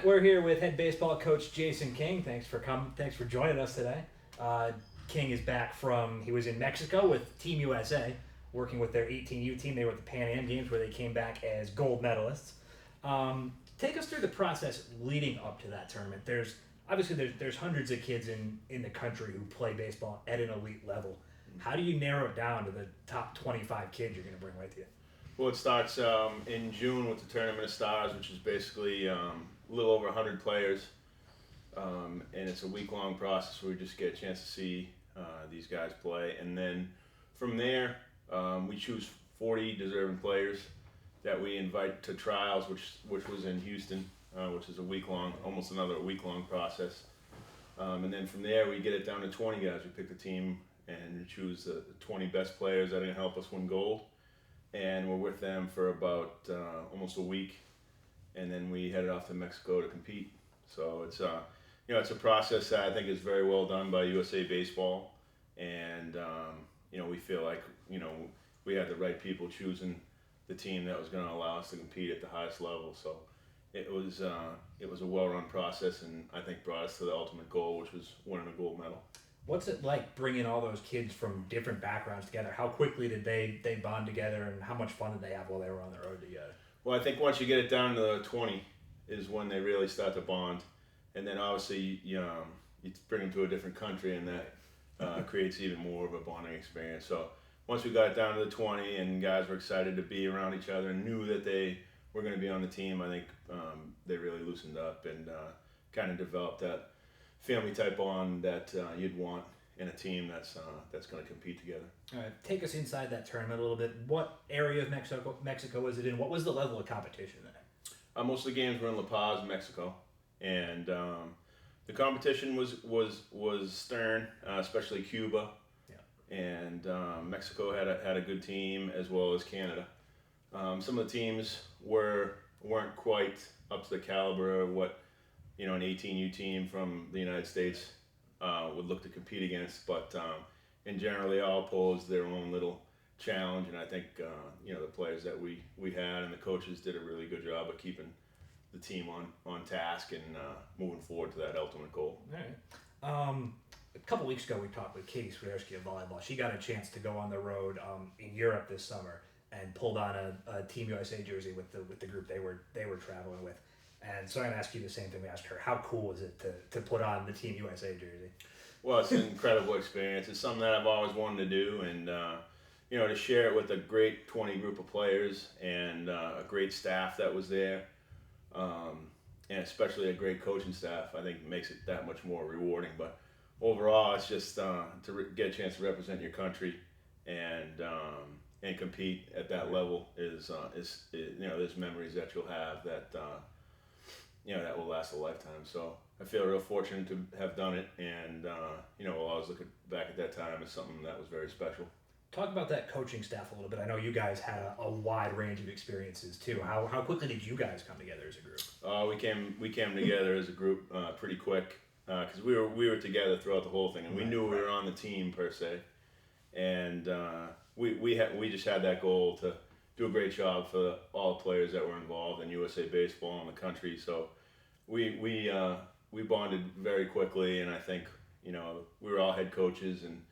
right, we're here with head baseball coach Jayson King. Thanks for coming. Thanks for joining us today. King is back from he was in Mexico with Team USA, working with their 18U team. They were at the Pan Am Games where they came back as gold medalists. Take us through the process leading up to that tournament. There's hundreds of kids in the country who play baseball at an elite level. How do you narrow it down to the top 25 kids you're going to bring with you? Well, it starts in June with the Tournament of Stars, which is basically a little over 100 players, and it's a week-long process where we just get a chance to see these guys play. And then from there, we choose 40 deserving players that we invite to trials, which was in Houston, which is a week-long, almost another week-long process. And then from there, we get it down to 20 guys. We pick the team and choose the 20 best players that are going to help us win gold. And we're with them for about almost a week, and then we headed off to Mexico to compete. So it's it's a process that I think is very well done by USA Baseball, and we feel like we had the right people choosing the team that was going to allow us to compete at the highest level. So it was a well-run process, and I think brought us to the ultimate goal, which was winning a gold medal. What's it like bringing all those kids from different backgrounds together? How quickly did they bond together, and how much fun did they have while they were on the road together? Well, I think once you get it down to 20 is when they really start to bond. And then obviously you bring them to a different country, and that creates even more of a bonding experience. So once we got it down to the 20 and guys were excited to be around each other and knew that they were going to be on the team, I think they really loosened up and kind of developed that family type bond that you'd want in a team that's going to compete together. All right, take us inside that tournament a little bit. What area of Mexico was it in? What was the level of competition there? Most of the games were in La Paz, Mexico, and the competition was stern, especially Cuba. Yeah. And Mexico had a good team, as well as Canada. Some of the teams weren't quite up to the caliber of what an 18U team from the United States would look to compete against, but in general they all posed their own little challenge, and I think the players that we had and the coaches did a really good job of keeping the team on task and moving forward to that ultimate goal. All right. A couple weeks ago we talked with Katie Swiderski of volleyball. She got a chance to go on the road in Europe this summer and pulled on a Team USA jersey with the group they were traveling with. And so I'm going to ask you the same thing we asked her. How cool is it to put on the Team USA jersey? Well, it's an incredible experience. It's something that I've always wanted to do, and to share it with a great 20 group of players and a great staff that was there, and especially a great coaching staff, I think makes it that much more rewarding. But overall, it's just to get a chance to represent your country and compete at that level is there's memories that you'll have that that will last a lifetime. So I feel real fortunate to have done it, and we'll always look back at that time as something that was very special. Talk about that coaching staff a little bit. I know you guys had a wide range of experiences too. How quickly did you guys come together as a group? We came together as a group pretty quick because we were together throughout the whole thing, and we knew we were on the team per se, and we just had that goal to do a great job for all the players that were involved in USA Baseball and the country. So we bonded very quickly, and I think we were all head coaches, and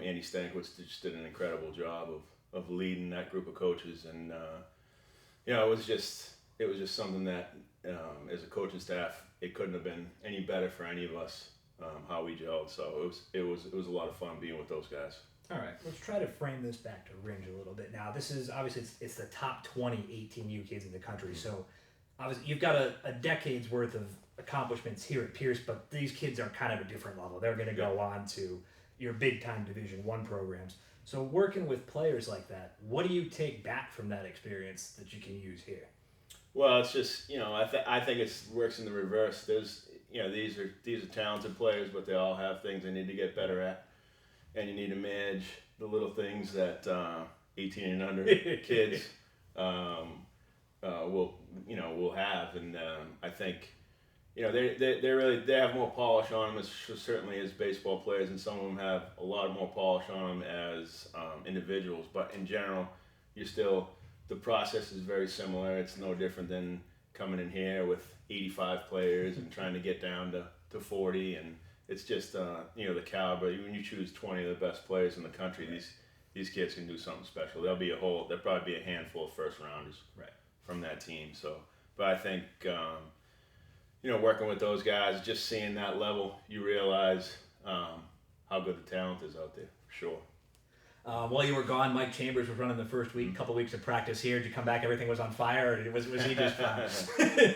Andy Stankwitz just did an incredible job of leading that group of coaches, and it was just something that as a coaching staff it couldn't have been any better for any of us how we gelled. So it was a lot of fun being with those guys. All right, let's try to frame this back to Ringe a little bit. Now, this is obviously it's the top 20 18U kids in the country. So, obviously, you've got a decade's worth of accomplishments here at Pierce, but these kids are kind of a different level. They're going to go on to your big-time Division I programs. So, working with players like that, what do you take back from that experience that you can use here? Well, it's just I think it works in the reverse. There's these are talented players, but they all have things they need to get better at. And you need to manage the little things that 18 and under kids will have, and I think they have more polish on them certainly as baseball players, and some of them have a lot more polish on them as individuals. But in general, the process is very similar. It's no different than coming in here with 85 players and trying to get down to 40, and it's just the caliber. When you choose 20 of the best players in the country, these kids can do something special. There'll probably be a handful of first rounders from that team. So, but I think working with those guys, just seeing that level, you realize how good the talent is out there. For sure. While you were gone, Mike Chambers was running the first week, couple weeks of practice here. Did you come back, everything was on fire, or was he just fine?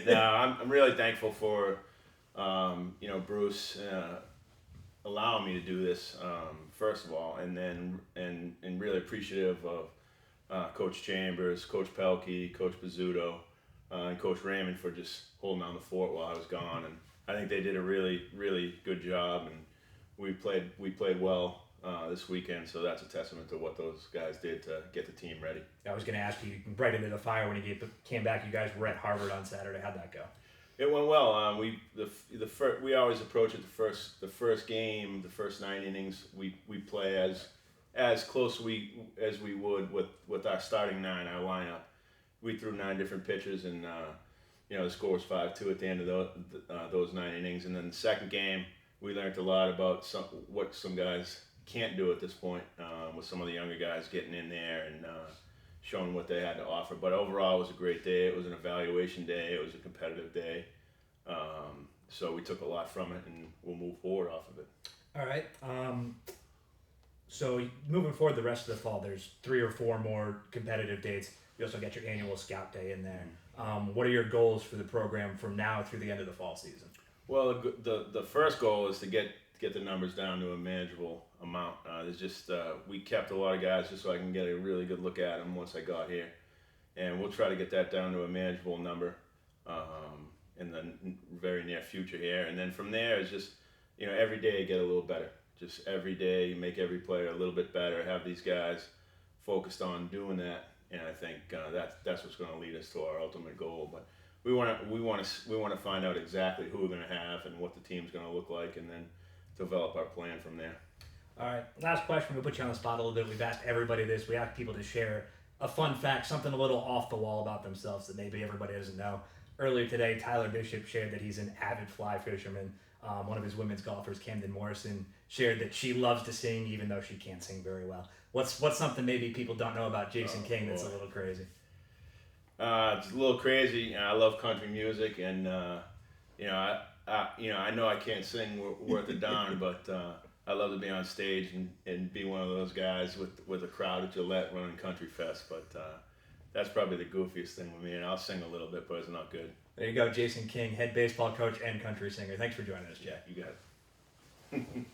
No, I'm really thankful for Bruce allowing me to do this, first of all, and then and really appreciative of Coach Chambers, Coach Pelkey, Coach Bizzuto, and Coach Raymond for just holding down the fort while I was gone. And I think they did a really, really good job, and we played well this weekend, so that's a testament to what those guys did to get the team ready. I was going to ask you, right into the fire when you came back. You guys were at Harvard on Saturday. How'd that go? It went well. We always approach it the first game, the first 9 innings. We play as close as we would with our starting 9, our lineup. We threw 9 different pitches, and the score was 5-2 at the end of those 9 innings. And then the second game, we learned a lot about what some guys can't do at this point, with some of the younger guys getting in there and showing what they had to offer. But overall, it was a great day. It was an evaluation day. It was a competitive day. So we took a lot from it, and we'll move forward off of it. All right. So moving forward the rest of the fall, there's 3 or 4 more competitive dates. You also get your annual scout day in there. What are your goals for the program from now through the end of the fall season? Well, the first goal is to get the numbers down to a manageable amount. There's just we kept a lot of guys just so I can get a really good look at them once I got here, and we'll try to get that down to a manageable number in the very near future here. And then from there is just every day get a little better. Just every day make every player a little bit better. Have these guys focused on doing that, and I think that's what's going to lead us to our ultimate goal. But we want to find out exactly who we're going to have and what the team's going to look like, and then develop our plan from there. All right, last question. We'll put you on the spot a little bit. We've asked everybody this. We ask people to share a fun fact, something a little off the wall about themselves that maybe everybody doesn't know. Earlier today, Tyler Bishop shared that he's an avid fly fisherman. One of his women's golfers, Camden Morrison, shared that she loves to sing even though she can't sing very well. What's something maybe people don't know about Jayson King that's a little crazy? It's a little crazy. I love country music, and I know I can't sing worth a darn, but I love to be on stage and be one of those guys with a crowd at Gillette running Country Fest. But that's probably the goofiest thing with me, and I'll sing a little bit, but it's not good. There you go, Jayson King, head baseball coach and country singer. Thanks for joining us, Jay. You got it.